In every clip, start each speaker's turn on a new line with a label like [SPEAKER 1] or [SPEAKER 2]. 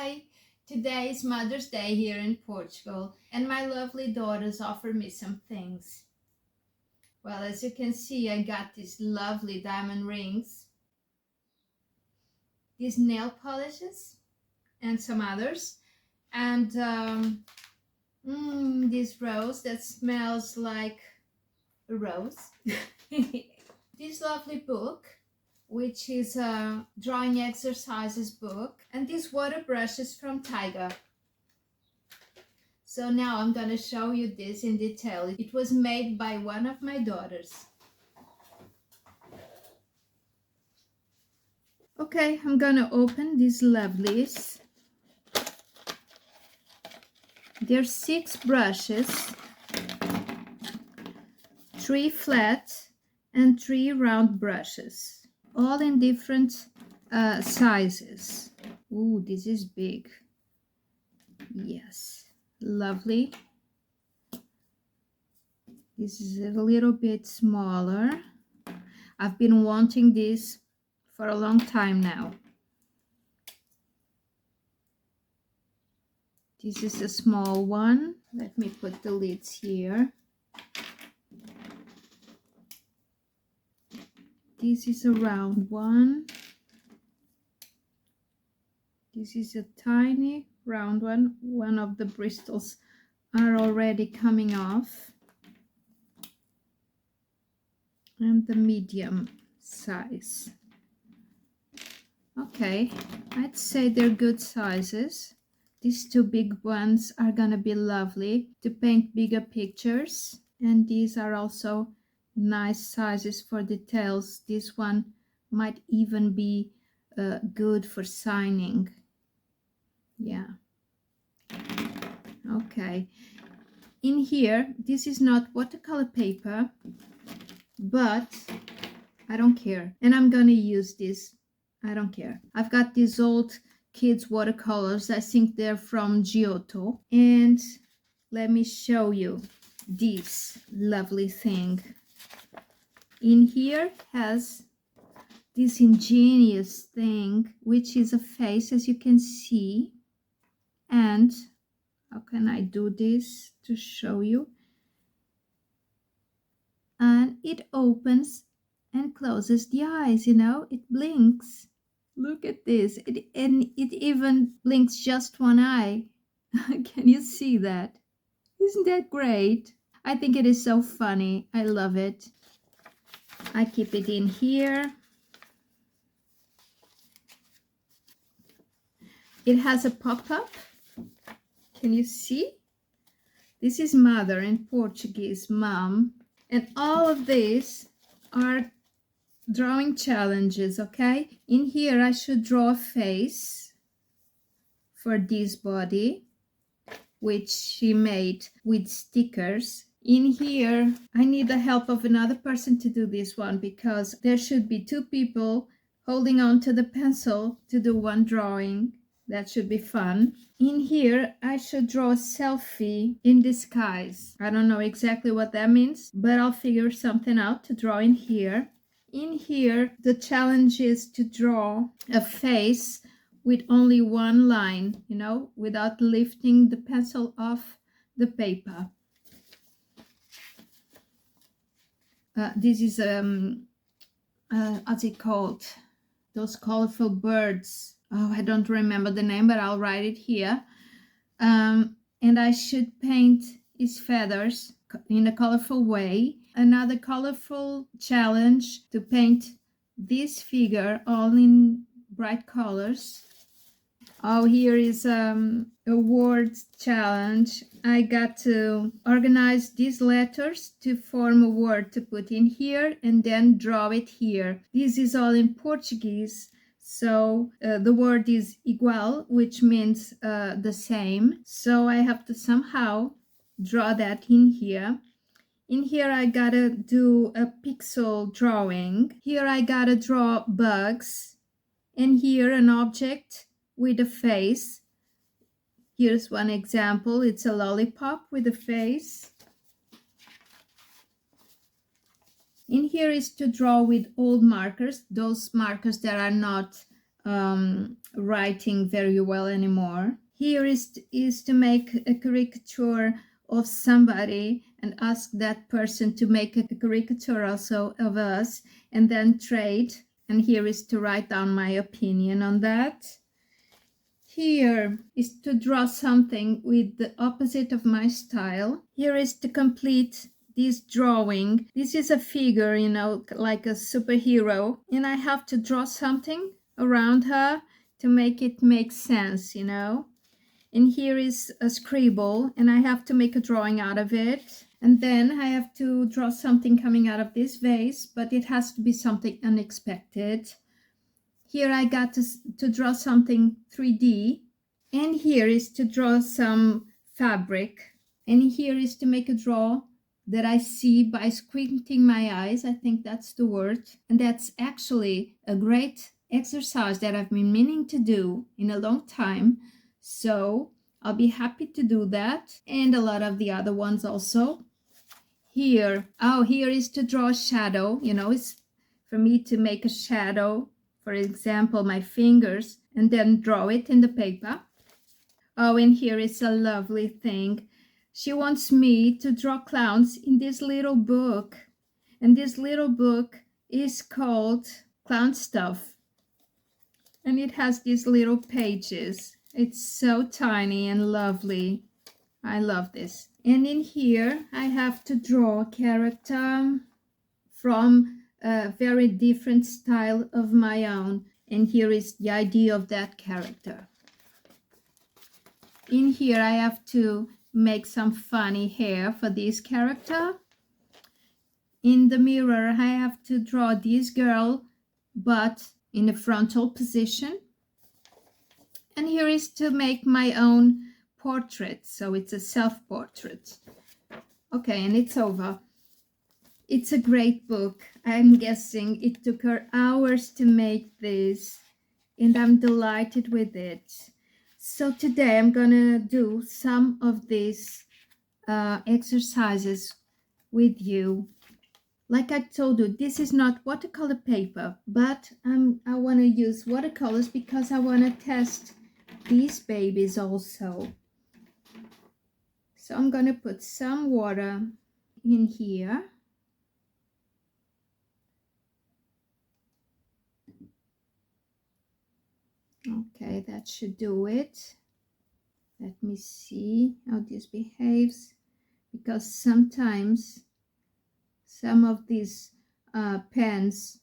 [SPEAKER 1] Hi! Today is Mother's Day here in Portugal, and my lovely daughters offered me some things. Well, as you can see, I got these lovely diamond rings, these nail polishes, and some others, and this rose that smells like a rose. This lovely book, which is a drawing exercises book, and these water brushes from Tiger. So now I'm going to show you this in detail. It was made by one of my daughters. Okay, I'm going to open these lovelies. There's 6 brushes, 3 flat and 3 round brushes, all in different sizes. Ooh, this is big. Yes, lovely. This is a little bit smaller. I've been wanting this for a long time now. This is a small one. Let me put the lids here. This is a round one. This is a tiny round one. One of the bristles are already coming off. And the medium size. Okay, I'd say they're good sizes. These 2 big ones are gonna be lovely to paint bigger pictures, and these are also nice sizes for details. This one might even be good for signing. Yeah. Okay. In here, this is not watercolor paper, but I don't care, and I'm gonna use this. I don't care. I've got these old kids watercolors. I think they're from Giotto, and let me show you this lovely thing. In here has this ingenious thing, which is a face, as you can see. And how can I do this to show you? And it opens and closes the eyes, you know, it blinks. Look at this. And it even blinks just one eye. Can you see that? Isn't that great? I think it is so funny. I love it. I keep it in here. It has a pop-up. Can you see? This is mother in Portuguese, mom. And all of these are drawing challenges, okay? In here I should draw a face for this body, which she made with stickers. In here I need the help of another person to do this one, because there should be 2 people holding on to the pencil to do one drawing. That should be fun. In here I should draw a selfie in disguise. I don't know exactly what that means, but I'll figure something out to draw in here. In here, the challenge is to draw a face with only one line, you know, without lifting the pencil off the paper. This is, what's it called? Those colorful birds. Oh, I don't remember the name, but I'll write it here. And I should paint his feathers in a colorful way. Another colorful challenge to paint this figure all in bright colors. Oh, here is a word challenge. I got to organize these letters to form a word to put in here and then draw it here. This is all in Portuguese. So the word is igual, which means the same. So I have to somehow draw that in here. In here I gotta do a pixel drawing. Here I gotta draw bugs. And here an object with a face. Here's one example. It's a lollipop with a face. In here is to draw with old markers, those markers that are not writing very well anymore. Here is to make a caricature of somebody and ask that person to make a caricature also of us and then trade. And here is to write down my opinion on that. Here is to draw something with the opposite of my style. Here is to complete this drawing. This is a figure, you know, like a superhero, and I have to draw something around her to make it make sense, you know. And here is a scribble, and I have to make a drawing out of it. And then I have to draw something coming out of this vase, but it has to be something unexpected. Here I got to draw something 3D. And here is to draw some fabric. And here is to make a draw that I see by squinting my eyes. I think that's the word. And that's actually a great exercise that I've been meaning to do in a long time. So I'll be happy to do that. And a lot of the other ones also. Here is to draw a shadow. You know, it's for me to make a shadow. For example, my fingers, and then draw it in the paper. Oh, and here is a lovely thing. She wants me to draw clowns in this little book. And this little book is called Clown Stuff. And it has these little pages. It's so tiny and lovely. I love this. And in here, I have to draw a character from a very different style of my own. And here is the idea of that character. In here, I have to make some funny hair for this character. In the mirror, I have to draw this girl, but in a frontal position. And here is to make my own portrait. So it's a self-portrait. Okay, and it's over. It's a great book. I'm guessing it took her hours to make this, and I'm delighted with it. So today I'm gonna do some of these exercises with you. Like I told you, this is not watercolor paper, but I want to use watercolors because I want to test these babies also. So I'm gonna put some water in here. Okay, that should do it. Let me see how this behaves, because sometimes some of these pens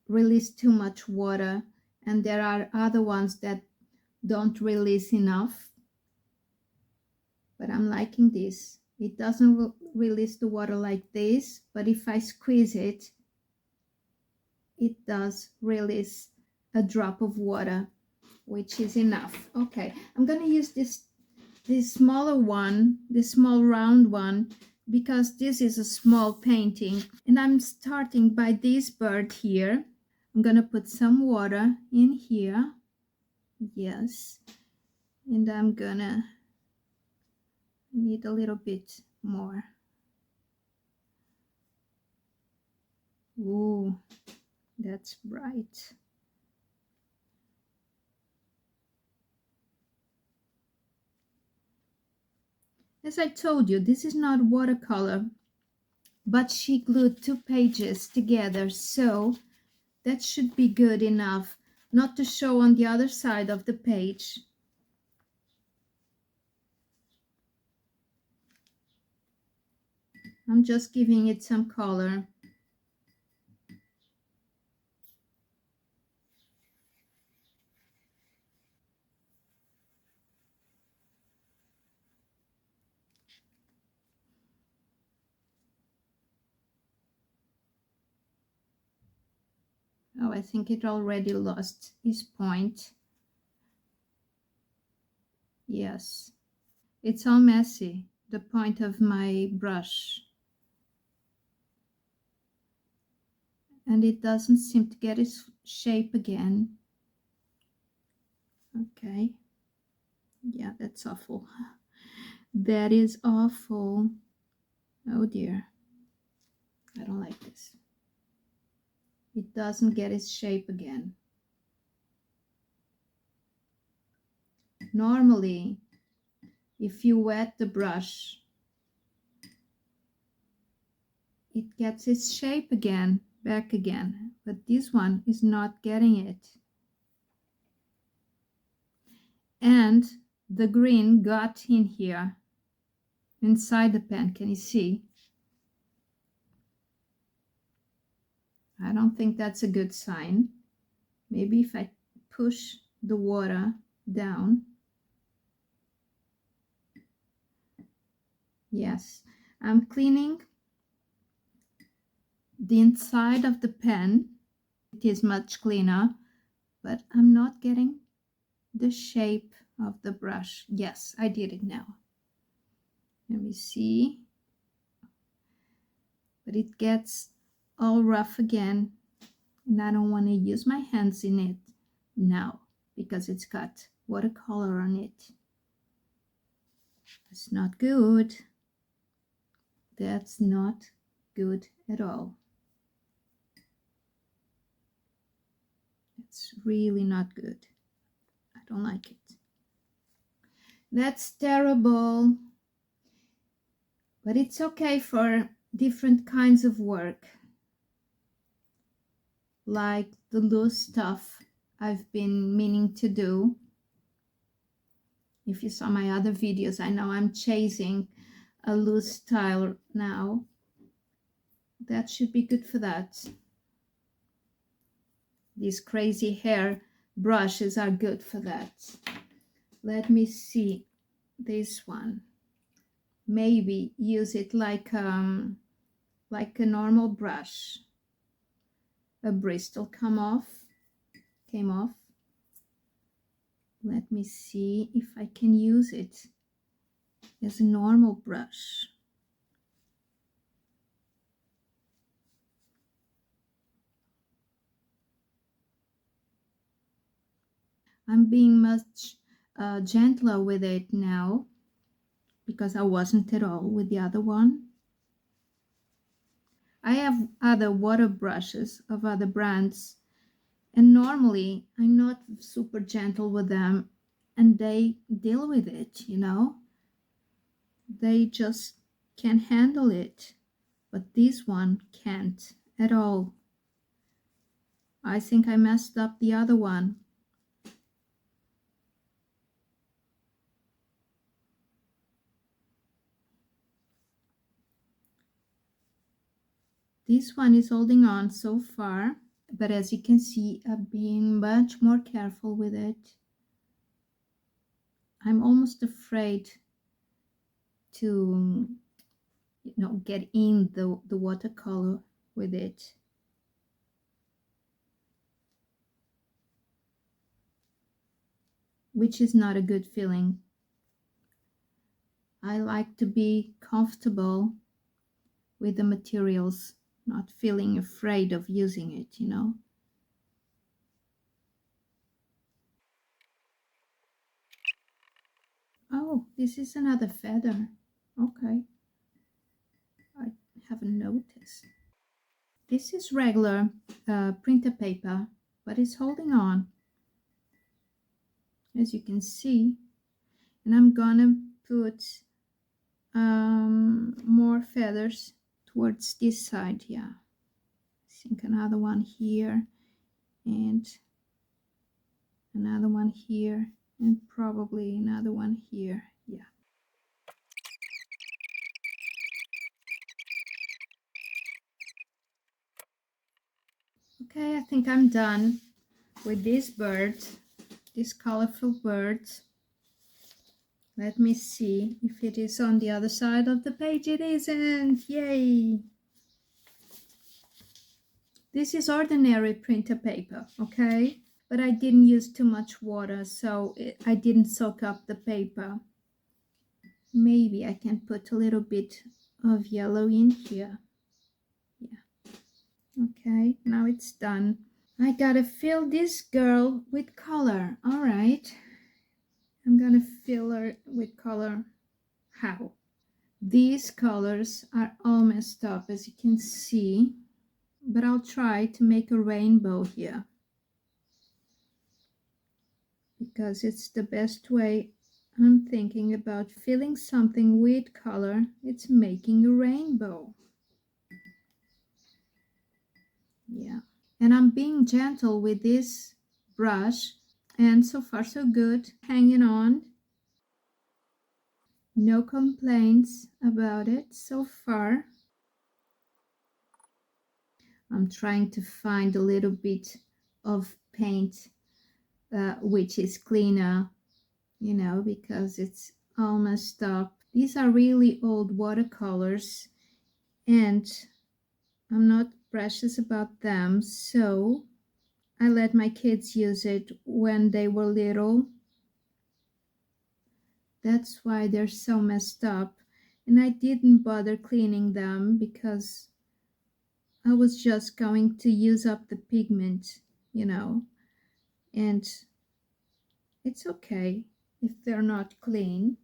[SPEAKER 1] release too much water, and there are other ones that don't release enough. But I'm liking this. It doesn't release the water like this, but if I squeeze it, it does release a drop of water, which is enough. Okay, I'm gonna use this smaller one, this small round one, because this is a small painting, and I'm starting by this bird here. I'm gonna put some water in here. Yes, and I'm gonna need a little bit more. Ooh, that's bright. As I told you, this is not watercolor, but she glued 2 pages together, so that should be good enough not to show on the other side of the page. I'm just giving it some color. Oh, I think it already lost its point. Yes, it's all messy, the point of my brush. And it doesn't seem to get its shape again. Okay. Yeah, that's awful. That is awful. Oh dear. I don't like this. It doesn't get its shape again. Normally, if you wet the brush, it gets its shape again, back again, but this one is not getting it. And the green got in here, inside the pen. Can you see? I don't think that's a good sign. Maybe if I push the water down. Yes, I'm cleaning the inside of the pen. It is much cleaner, but I'm not getting the shape of the brush. Yes, I did it now. Let me see. But it gets all rough again, and I don't want to use my hands in it now because it's got watercolor on it. It's not good. That's not good at all. It's really not good. I don't like it. That's terrible. But it's okay for different kinds of work, like the loose stuff I've been meaning to do. If you saw my other videos, I know I'm chasing a loose style now. That should be good for that. These crazy hair brushes are good for that. Let me see this one. Maybe use it like a normal brush. A bristle came off. Let me see if I can use it as a normal brush. I'm being much gentler with it now because I wasn't at all with the other one. I have other water brushes of other brands, and normally I'm not super gentle with them, and they deal with it, you know. They just can handle it, but this one can't at all. I think I messed up the other one. This one is holding on so far, but as you can see, I'm being much more careful with it. I'm almost afraid to, get in the watercolor with it. Which is not a good feeling. I like to be comfortable with the materials, not feeling afraid of using it, you know. Oh, this is another feather. Okay. I haven't noticed. This is regular printer paper, but it's holding on, as you can see. And I'm gonna put more feathers towards this side. Yeah, I think another one here and another one here and probably another one here. Yeah. Okay, I think I'm done with this bird, this colorful bird. Let me see if it is on the other side of the page. It isn't. Yay! This is ordinary printer paper, okay? But I didn't use too much water, so I didn't soak up the paper. Maybe I can put a little bit of yellow in here. Yeah. Okay, now it's done. I gotta fill this girl with color. All right. I'm gonna fill her with color. How? These colors are all messed up, as you can see, but I'll try to make a rainbow here. because it's the best way. I'm thinking about filling something with color. It's making a rainbow. Yeah. And I'm being gentle with this brush. And so far so good. Hanging on. No complaints about it so far. I'm trying to find a little bit of paint which is cleaner, you know, because it's all messed up. These are really old watercolors and I'm not precious about them, so I let my kids use it when they were little. That's why they're so messed up. And I didn't bother cleaning them because I was just going to use up the pigment, you know, and it's okay if they're not clean.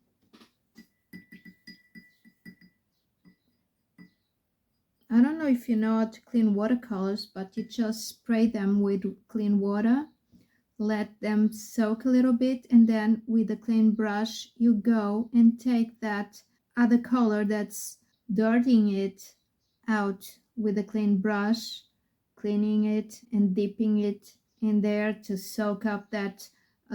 [SPEAKER 1] I don't know if you know how to clean watercolors, but you just spray them with clean water, let them soak a little bit, and then with a clean brush you go and take that other color that's dirtying it out with a clean brush, cleaning it and dipping it in there to soak up that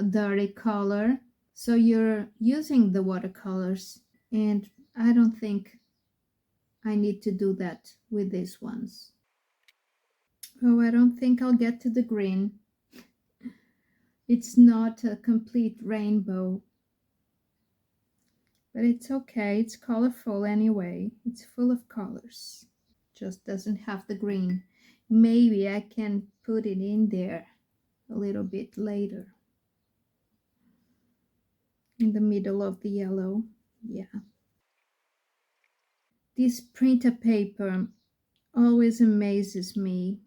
[SPEAKER 1] dirty color. So you're using the watercolors, and I don't think I need to do that with these ones. Oh, I don't think I'll get to the green. It's not a complete rainbow. But it's okay, it's colorful anyway. It's full of colors. Just doesn't have the green. Maybe I can put it in there a little bit later. In the middle of the yellow. Yeah. This printer paper always amazes me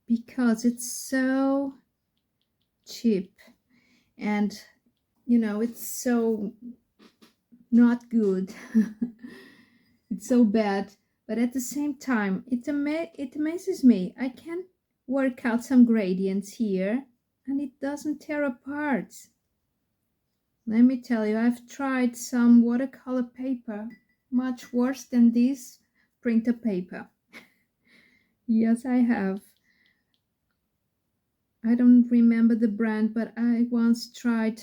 [SPEAKER 1] because it's so cheap and, you know, it's so not good. It's so bad, but at the same time it amazes me. I can work out some gradients here and it doesn't tear apart. Let me tell you, I've tried some watercolor paper much worse than this printer paper. Yes, I have. I don't remember the brand, but I once tried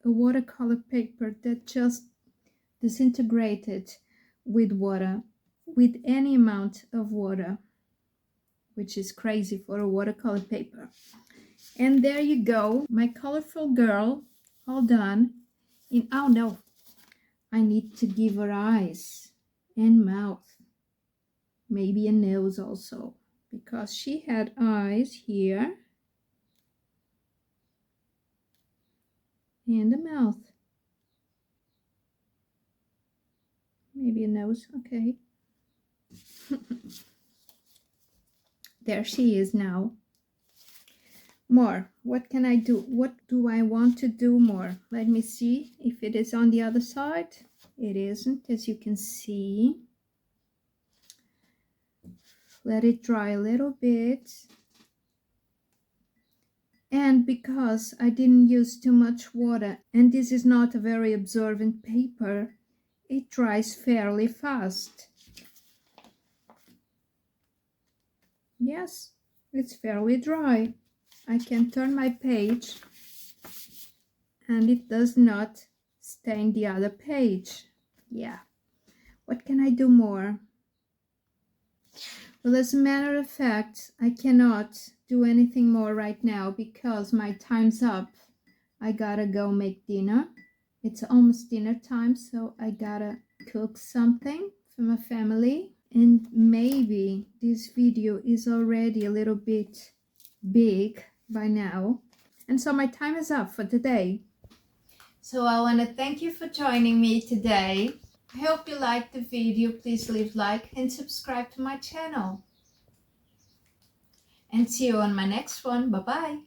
[SPEAKER 1] a watercolor paper that just disintegrated with water, with any amount of water, which is crazy for a watercolor paper. And there you go, my colorful girl, all done. Oh no, I need to give her eyes and mouth, maybe a nose also, because she had eyes here and a mouth. Maybe a nose, okay. There she is now. More, what can I do? What do I want to do more? Let me see if it is on the other side. It isn't, as you can see. Let it dry a little bit. And because I didn't use too much water, and this is not a very absorbent paper, it dries fairly fast. Yes, it's fairly dry. I can turn my page and it does not stain the other page. Yeah. What can I do more? Well, as a matter of fact, I cannot do anything more right now because my time's up. I gotta go make dinner. It's almost dinner time, so I gotta cook something for my family. And maybe this video is already a little bit big by now. And so my time is up for today. So I want to thank you for joining me today. I hope you liked the video. Please leave like and subscribe to my channel. And see you on my next one. Bye-bye.